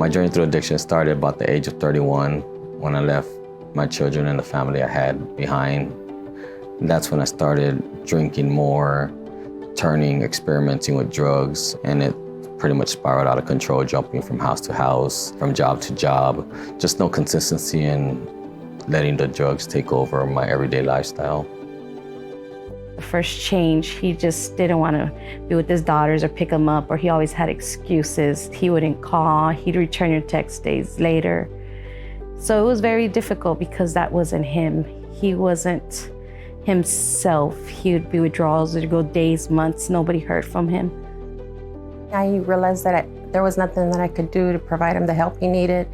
My journey through addiction started about the age of 31 when I left my children and the family I had behind. That's when I started drinking more, experimenting with drugs, and it pretty much spiraled out of control, jumping from house to house, from job to job. Just no consistency in letting the drugs take over my everyday lifestyle. The first change, he just didn't want to be with his daughters or pick them up, or he always had excuses. He wouldn't call, he'd return your text days later. So it was very difficult because that wasn't him. He wasn't himself. He would be withdrawals, it would go days, months, nobody heard from him. I realized that there was nothing that I could do to provide him the help he needed.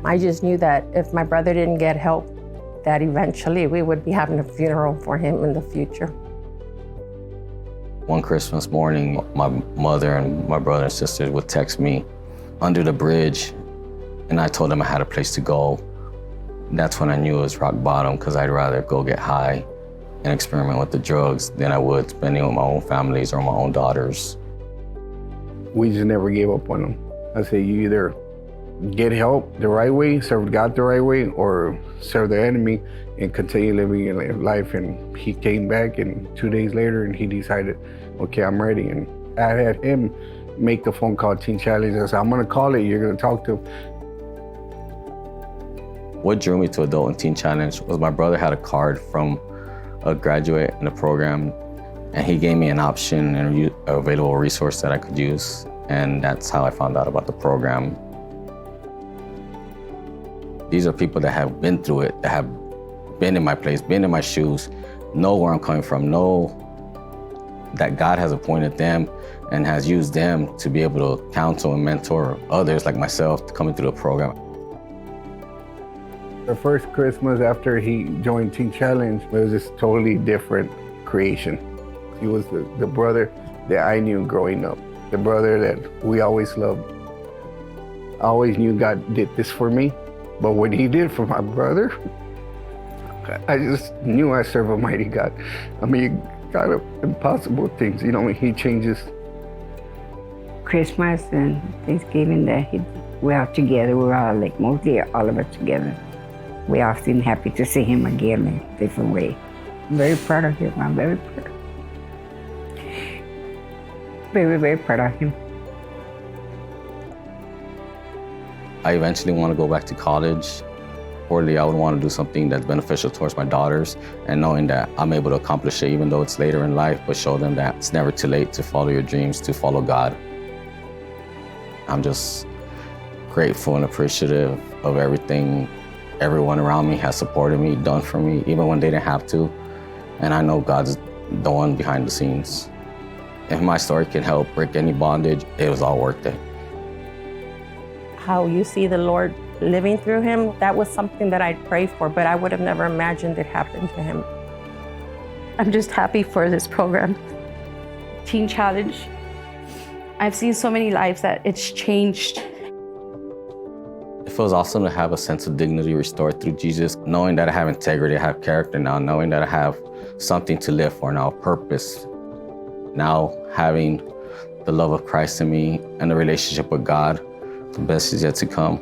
I just knew that if my brother didn't get help, that eventually we would be having a funeral for him in the future. One Christmas morning, my mother and my brother and sisters would text me under the bridge, and I told them I had a place to go. That's when I knew it was rock bottom, because I'd rather go get high and experiment with the drugs than I would spending with my own families or my own daughters. We just never gave up on him. I say you either get help the right way, serve God the right way, or serve the enemy and continue living your life. And he came back, and 2 days later, and he decided, okay, I'm ready. And I had him make the phone call, Teen Challenge. I said, I'm gonna call it, you're gonna talk to him. What drew me to Adult and Teen Challenge was my brother had a card from a graduate in the program, and he gave me an option and an available resource that I could use. And that's how I found out about the program. These are people that have been through it, that have been in my place, been in my shoes, know where I'm coming from, know that God has appointed them and has used them to be able to counsel and mentor others like myself to come through the program. The first Christmas after he joined Teen Challenge, it was just totally different creation. He was the brother that I knew growing up, the brother that we always loved. I always knew God did this for me, but what he did for my brother, I just knew I serve a mighty God. I mean, God of impossible things, you know, he changes. Christmas and Thanksgiving, we're all together, we're all like mostly all of us together. We all seem happy to see him again in a different way. I'm very proud of him, I'm very proud. Very, very proud of him. I eventually want to go back to college. Orally, I would want to do something that's beneficial towards my daughters, and knowing that I'm able to accomplish it even though it's later in life, but show them that it's never too late to follow your dreams, to follow God. I'm just grateful and appreciative of everything everyone around me has supported me, done for me, even when they didn't have to. And I know God's the one behind the scenes. If my story can help break any bondage, it was all worth it. How you see the Lord living through him, that was something that I'd pray for, but I would have never imagined it happened to him. I'm just happy for this program. Teen Challenge, I've seen so many lives that it's changed. It feels awesome to have a sense of dignity restored through Jesus, knowing that I have integrity, I have character now, knowing that I have something to live for now, a purpose. Now having the love of Christ in me and the relationship with God, the best is yet to come.